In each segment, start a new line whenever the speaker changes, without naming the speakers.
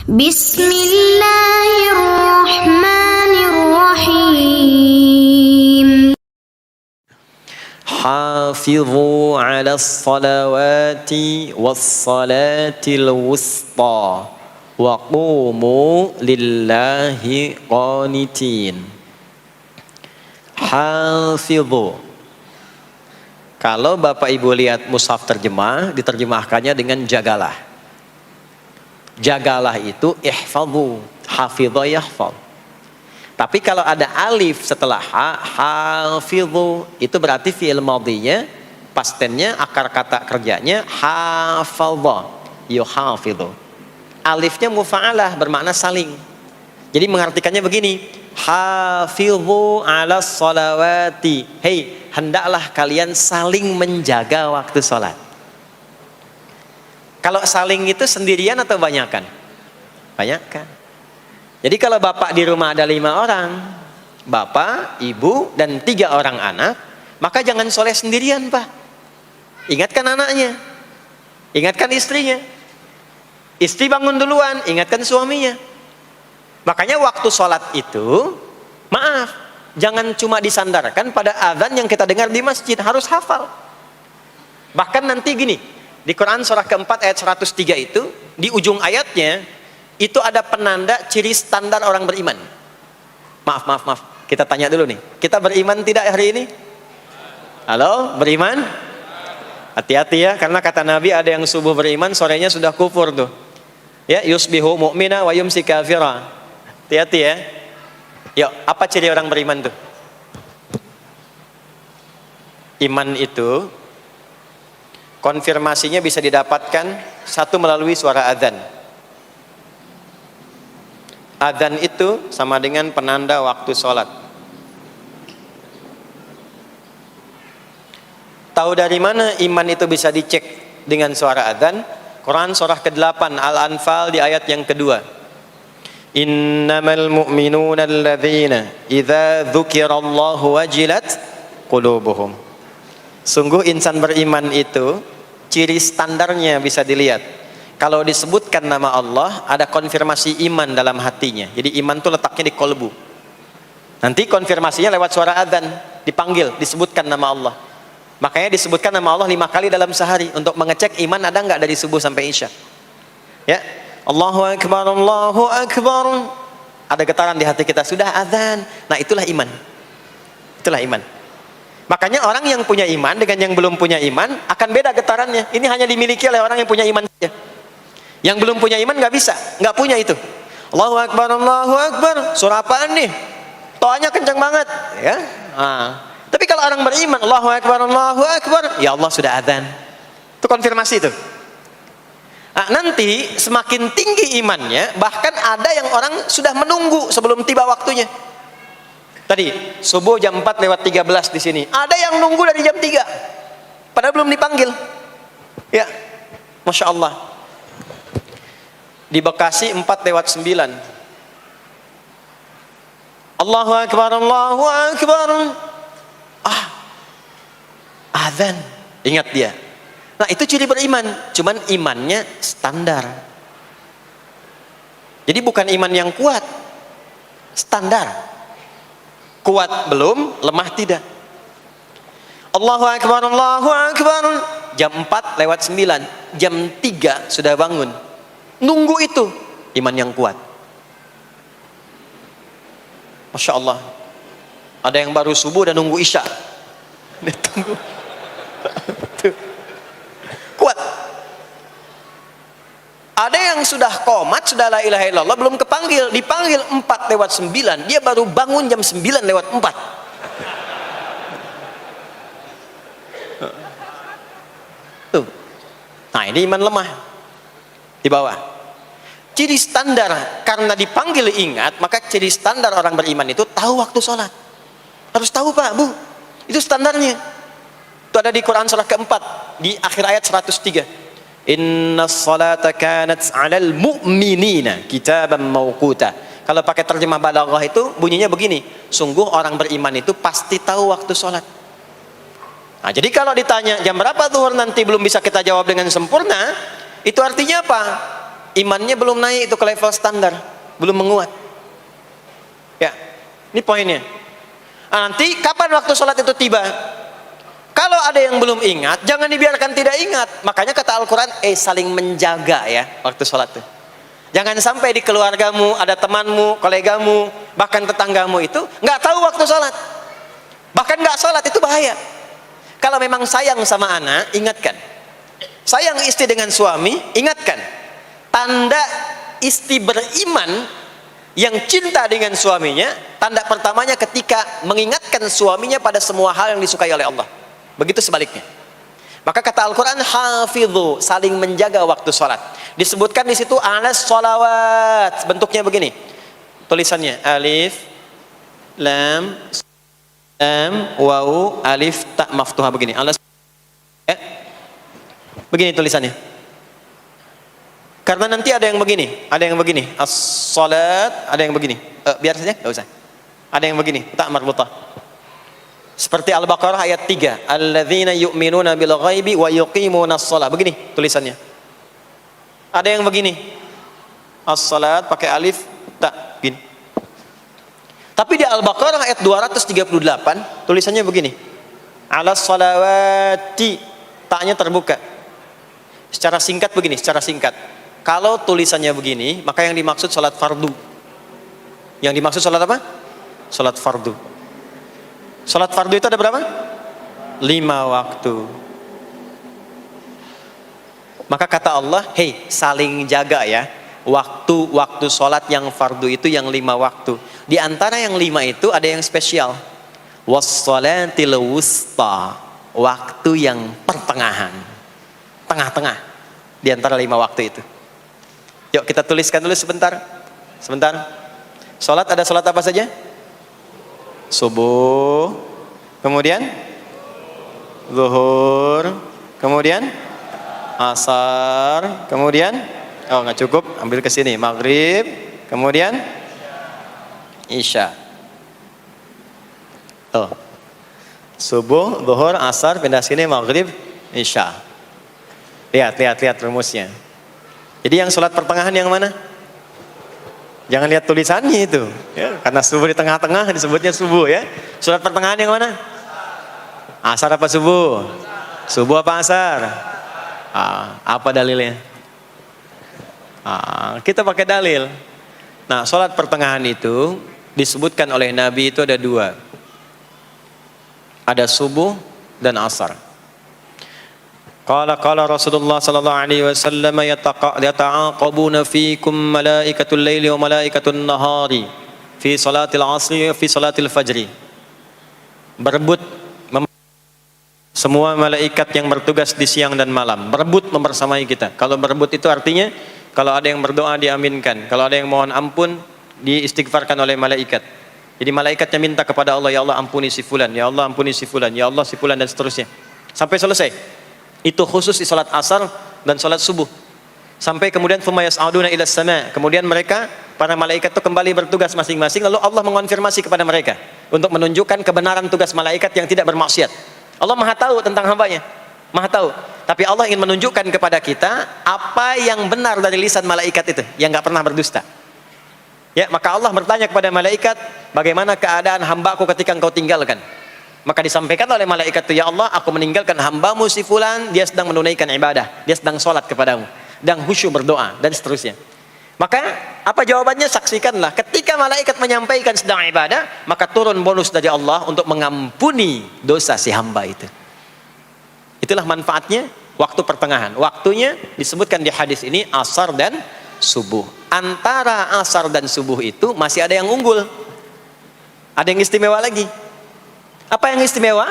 Bismillahirrahmanirrahim.
Hafizu 'alas salawati was salatil wusta wa qumu lillahi qanitin. Hafizu. Kalau Bapak Ibu lihat mushaf terjemah, diterjemahkannya dengan jagalah. Jagalah itu ihfazu, hafidha yahfaz. Tapi kalau ada alif setelah ha, hafizu, itu berarti fi'il madhinya, past tense-nya, akar kata kerjanya hafadha, yuhafidhu. Alifnya mufa'alah, bermakna saling. Jadi mengartikannya begini, hafizu 'alas salawati. Hei, hendaklah kalian saling menjaga waktu sholat. Kalau saling itu sendirian atau banyakan? Banyakan. Jadi kalau bapak di rumah ada 5 orang, bapak, ibu, dan 3 orang anak, maka jangan sholat sendirian, Pak. Ingatkan anaknya, ingatkan istrinya. Istri bangun duluan, ingatkan suaminya. Makanya waktu sholat itu, maaf, jangan cuma disandarkan pada azan yang kita dengar di masjid, harus hafal. Bahkan nanti gini, di Quran surah keempat ayat 103 itu, di ujung ayatnya, itu ada penanda ciri standar orang beriman. Maaf, kita tanya dulu nih, kita beriman tidak hari ini? Halo, beriman? Hati-hati ya, karena kata Nabi ada yang subuh beriman, sorenya sudah kufur tuh. Ya, yusbihu mu'mina wa yumsi kafira. Hati-hati ya. Yuk, apa ciri orang beriman tuh? Iman itu konfirmasinya bisa didapatkan satu melalui suara adzan. Adzan itu sama dengan penanda waktu sholat. Tahu dari mana iman itu bisa dicek dengan suara adzan? Quran surah ke-8 Al-Anfal di ayat yang kedua. Innamal mu'minuna alladzina idza dzukirallahu wajilat qulubuhum. Sungguh insan beriman itu ciri standarnya bisa dilihat. Kalau disebutkan nama Allah, ada konfirmasi iman dalam hatinya. Jadi iman itu letaknya di kolbu. Nanti konfirmasinya lewat suara adzan, dipanggil, disebutkan nama Allah. Makanya disebutkan nama Allah 5 kali dalam sehari untuk mengecek iman ada nggak dari subuh sampai isya. Ya, Allahu Akbar, Allahu Akbar. Ada getaran di hati kita, sudah adzan. Nah, itulah iman. Itulah iman. Makanya orang yang punya iman dengan yang belum punya iman akan beda getarannya. Ini hanya dimiliki oleh orang yang punya iman saja. Yang belum punya iman nggak bisa, nggak punya itu. Allahu Akbar, Allahu Akbar. Surah apaan nih? Toanya kencang banget, ya. Tapi kalau orang beriman, Allahu Akbar, Allahu Akbar, ya Allah sudah adzan. Itu konfirmasi itu. Nanti semakin tinggi imannya, bahkan ada yang orang sudah menunggu sebelum tiba waktunya. Tadi subuh jam 4:13 di sini. Ada yang nunggu dari jam 3, padahal belum dipanggil. Ya, masya Allah. Di Bekasi 4:09. Allahu Akbar, Allahu Akbar. Azan. Ingat dia. Nah, itu ciri beriman. Cuman imannya standar. Jadi bukan iman yang kuat. Standar. Kuat belum, lemah tidak. Allahu Akbar, Allahu Akbar. Jam 4:09. Jam 3 sudah bangun. Nunggu itu iman yang kuat. Masya Allah. Ada yang baru subuh dan nunggu isya. Tunggu. Kuat. Ada yang sudah qomat, sudah la ilaha illallah, belum kepanggil, dipanggil 4:09, dia baru bangun jam 9:04. Tuh. Nah, ini iman lemah. Di bawah. Ciri standar, karena dipanggil ingat, maka ciri standar orang beriman itu tahu waktu sholat. Harus tahu, Pak, Bu. Itu standarnya. Itu ada di Quran surah keempat, di akhir ayat 103. Inna sholata kanat 'alal mu'minina kitaban mawquta. Kalau pakai terjemah balaghah itu bunyinya begini, sungguh orang beriman itu pasti tahu waktu sholat. Nah, jadi kalau ditanya jam berapa zuhur nanti belum bisa kita jawab dengan sempurna, itu artinya apa? imannya belum naik itu ke level standar, belum menguat. Ya, ini poinnya. Nah, nanti kapan waktu sholat itu tiba? Kalau ada yang belum ingat, jangan dibiarkan tidak ingat. Makanya kata Al-Quran, saling menjaga ya waktu sholat itu. Jangan sampai di keluargamu, ada temanmu, kolegamu, bahkan tetanggamu itu nggak tahu waktu sholat. Bahkan nggak sholat, itu bahaya. Kalau memang sayang sama anak, ingatkan. Sayang istri dengan suami, ingatkan. Tanda istri beriman yang cinta dengan suaminya, tanda pertamanya ketika mengingatkan suaminya pada semua hal yang disukai oleh Allah. Begitu sebaliknya. Maka kata Al-Quran, hafidhu, saling menjaga waktu sholat. Disebutkan di situ alas sholawat, bentuknya begini. Tulisannya alif, lam, waw, alif, ta maftuha begini. Alas, begini tulisannya. Karena nanti ada yang begini, as-salat, ada yang begini. Biar saja, enggak usah. Ada yang begini, ta marbutah. Seperti Al-Baqarah ayat 3, alladzina yu'minuna bil ghaibi wa yuqimunas shalah. Begini tulisannya. Ada yang begini, as-salat pakai alif, ta, begini. Tapi di Al-Baqarah ayat 238 tulisannya begini, alas salawati, taknya terbuka. Secara singkat begini, secara singkat. Kalau tulisannya begini, maka yang dimaksud salat fardu. Yang dimaksud salat apa? Salat fardu. Salat fardu itu ada berapa? 5 waktu. Maka kata Allah, hei, saling jaga ya. Waktu salat yang fardu itu yang 5 waktu. Di antara yang 5 itu ada yang spesial. Was-salatil wusta, waktu yang pertengahan. Tengah-tengah di antara 5 waktu itu. Yuk kita tuliskan dulu sebentar. Salat ada salat apa saja? Subuh, kemudian zuhur, kemudian asar, kemudian nggak cukup, ambil ke sini, maghrib, kemudian isya. Subuh, zuhur, asar, pindah sini, maghrib, isya. Lihat rumusnya. Jadi yang sholat pertengahan yang mana? Jangan lihat tulisannya itu, ya, karena subuh di tengah-tengah disebutnya subuh ya. Sholat pertengahan yang mana? Asar apa subuh? Subuh apa asar? Apa dalilnya? Kita pakai dalil. Nah, sholat pertengahan itu disebutkan oleh Nabi itu ada 2. Ada subuh dan asar. Qala Rasulullah sallallahu alaihi wasallam yata'aqabuna fiikum malaikatul laili wa malaikatun nahari fi salatil asri wa fi salatil fajri. Berebut semua malaikat yang bertugas di siang dan malam, berebut membersamai kita. Kalau berebut itu artinya kalau ada yang berdoa diaminkan, kalau ada yang mohon ampun diistighfarkan oleh malaikat. Jadi malaikatnya minta kepada Allah, ya Allah ampuni si fulan, ya Allah ampuni si fulan, ya Allah si fulan, dan seterusnya sampai selesai. Itu khusus di salat asar dan salat subuh. Sampai kemudian thumma yas'aduna ila sama'. Kemudian mereka, para malaikat itu kembali bertugas masing-masing, lalu Allah mengonfirmasi kepada mereka untuk menunjukkan kebenaran tugas malaikat yang tidak bermaksiat. Allah Maha tahu tentang hambanya. Maha tahu. Tapi Allah ingin menunjukkan kepada kita apa yang benar dari lisan malaikat itu, yang enggak pernah berdusta. Ya, maka Allah bertanya kepada malaikat, bagaimana keadaan hambaku ketika engkau tinggalkan? Maka disampaikan oleh malaikat itu, ya Allah, aku meninggalkan hambamu si fulan, dia sedang menunaikan ibadah, dia sedang sholat kepadamu, dan khusyuk berdoa, dan seterusnya. Maka apa jawabannya? Saksikanlah, ketika malaikat menyampaikan sedang ibadah, maka turun bonus dari Allah untuk mengampuni dosa si hamba itu. Itulah manfaatnya waktu pertengahan. Waktunya disebutkan di hadis ini asar dan subuh. Antara asar dan subuh itu masih ada yang unggul, ada yang istimewa lagi. Apa yang istimewa?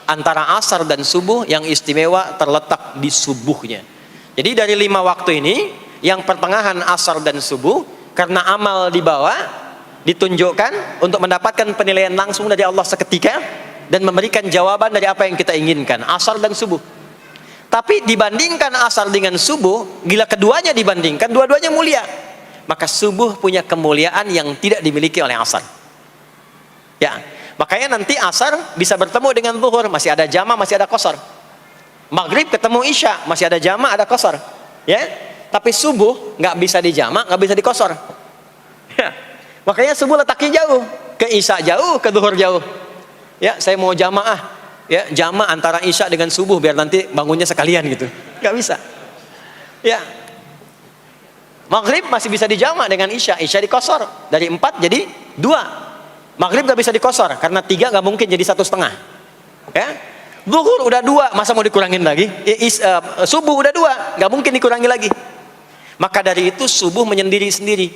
Antara asar dan subuh yang istimewa terletak di subuhnya. Jadi dari 5 waktu ini, yang pertengahan asar dan subuh, karena amal di bawah ditunjukkan untuk mendapatkan penilaian langsung dari Allah seketika dan memberikan jawaban dari apa yang kita inginkan, asar dan subuh. Tapi dibandingkan asar dengan subuh, gila keduanya dibandingkan, dua-duanya mulia. Maka subuh punya kemuliaan yang tidak dimiliki oleh asar. Ya. Makanya nanti asar bisa bertemu dengan zuhur, masih ada jama, masih ada qasar. Maghrib ketemu isya, masih ada jama, ada qasar. Ya. Tapi subuh nggak bisa dijamak, nggak bisa dikosor. Ya. Makanya subuh letaknya jauh, ke isya jauh, ke zuhur jauh. Ya, saya mau jamaah, ya jamak antara isya dengan subuh biar nanti bangunnya sekalian gitu. Nggak bisa. Ya. Maghrib masih bisa dijamak dengan isya, isya dikosor dari 4 jadi 2. Maghrib nggak bisa dikosor karena 3 nggak mungkin jadi 1,5. Ya. Zuhur udah 2, masa mau dikurangin lagi? Subuh udah 2, nggak mungkin dikurangi lagi. Maka dari itu subuh menyendiri sendiri.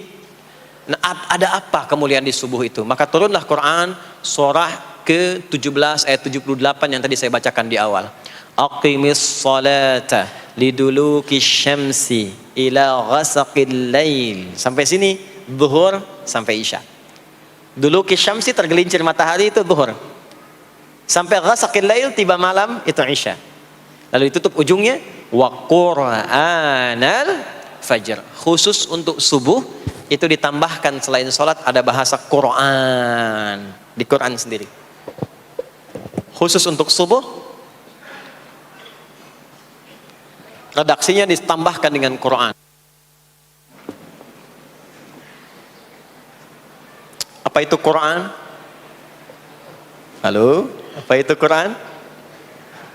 Nah, ada apa kemuliaan di subuh itu? Maka turunlah Quran surah ke-17 ayat 78 yang tadi saya bacakan di awal. Aqimis salata liduluki syamsi ila ghasaqil lail. Sampai sini zuhur sampai isya. Duluki syamsi tergelincir matahari itu zuhur. Sampai ghasaqil lail tiba malam itu isya. Lalu ditutup ujungnya wa qur'anal fajr. Khusus untuk subuh itu ditambahkan selain sholat ada bahasa Quran di Quran sendiri. Khusus untuk subuh redaksinya ditambahkan dengan Quran. Apa itu Quran? Halo, apa itu Quran?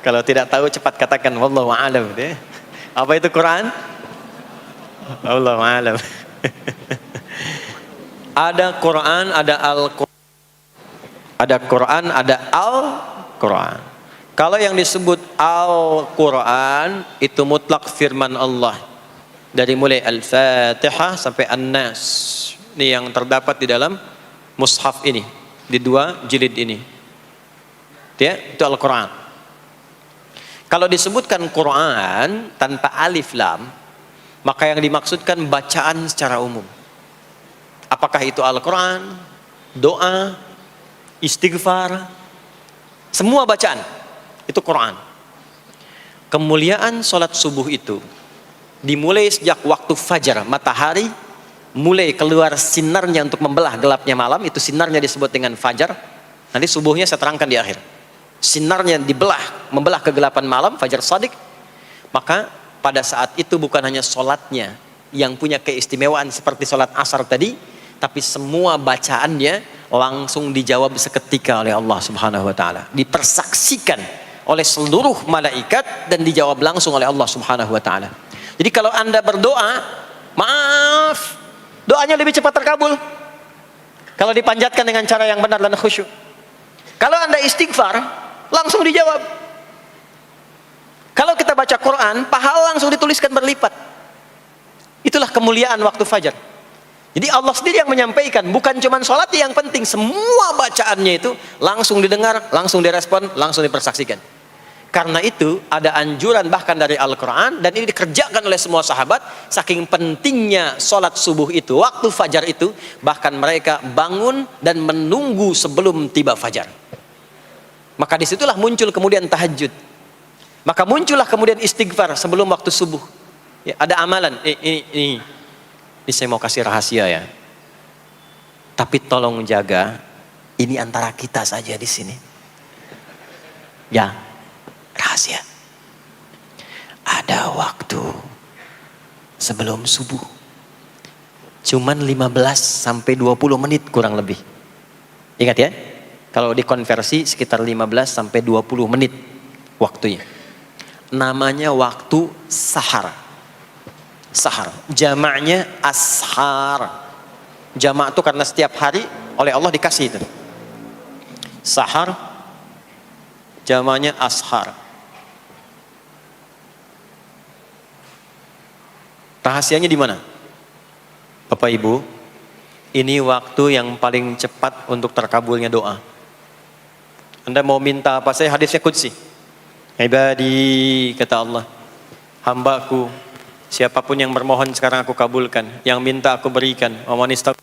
Kalau tidak tahu cepat katakan wallahu a'lam. Apa itu Quran? Wallahu a'lam. Ada Quran, ada Al-Quran. Ada Quran, ada Al-Quran. Kalau yang disebut Al-Quran itu mutlak firman Allah. Dari mulai Al-Fatihah sampai An-Nas. Ini yang terdapat di dalam mushaf ini, di 2 jilid ini. Ya, itu Al-Quran. Kalau disebutkan Quran tanpa alif lam, maka yang dimaksudkan bacaan secara umum. Apakah itu Al-Quran, doa, istighfar, semua bacaan itu Quran. Kemuliaan sholat subuh itu dimulai sejak waktu fajar, matahari mulai keluar sinarnya untuk membelah gelapnya malam, itu sinarnya disebut dengan fajar. Nanti subuhnya saya terangkan di akhir. Sinarnya dibelah, membelah kegelapan malam, fajar shadiq. Maka pada saat itu bukan hanya sholatnya yang punya keistimewaan seperti sholat asar tadi, tapi semua bacaannya langsung dijawab seketika oleh Allah Subhanahu wa taala. Dipersaksikan oleh seluruh malaikat dan dijawab langsung oleh Allah Subhanahu wa taala. Jadi kalau Anda berdoa, maaf, doanya lebih cepat terkabul kalau dipanjatkan dengan cara yang benar dan khusyuk. Kalau Anda istighfar, langsung dijawab. Kalau kita baca Quran, pahala langsung dituliskan berlipat. Itulah kemuliaan waktu fajar. Jadi Allah sendiri yang menyampaikan, bukan cuma sholat yang penting, semua bacaannya itu langsung didengar, langsung direspon, langsung dipersaksikan. Karena itu ada anjuran bahkan dari Al-Quran, dan ini dikerjakan oleh semua sahabat, saking pentingnya sholat subuh itu, waktu fajar itu, bahkan mereka bangun dan menunggu sebelum tiba fajar. Maka disitulah muncul kemudian tahajud. Maka muncullah kemudian istighfar sebelum waktu subuh. Ya, ada amalan. Ini saya mau kasih rahasia ya. Tapi tolong jaga. Ini antara kita saja di sini. Ya, rahasia. Ada waktu sebelum subuh. Cuman 15 sampai 20 menit kurang lebih. Ingat ya. Kalau dikonversi sekitar 15 sampai 20 menit waktunya. Namanya waktu sahar. Sahar, jamaknya ashar. Jamak itu karena setiap hari oleh Allah dikasih itu. Sahar, jamaknya ashar. Rahasianya di mana? Bapak Ibu, ini waktu yang paling cepat untuk terkabulnya doa. Anda mau minta apa? Saya hadisnya qudsi. Ibadi, kata Allah, hambaku, siapapun yang bermohon sekarang aku kabulkan, yang minta aku berikan. Wa man istagfara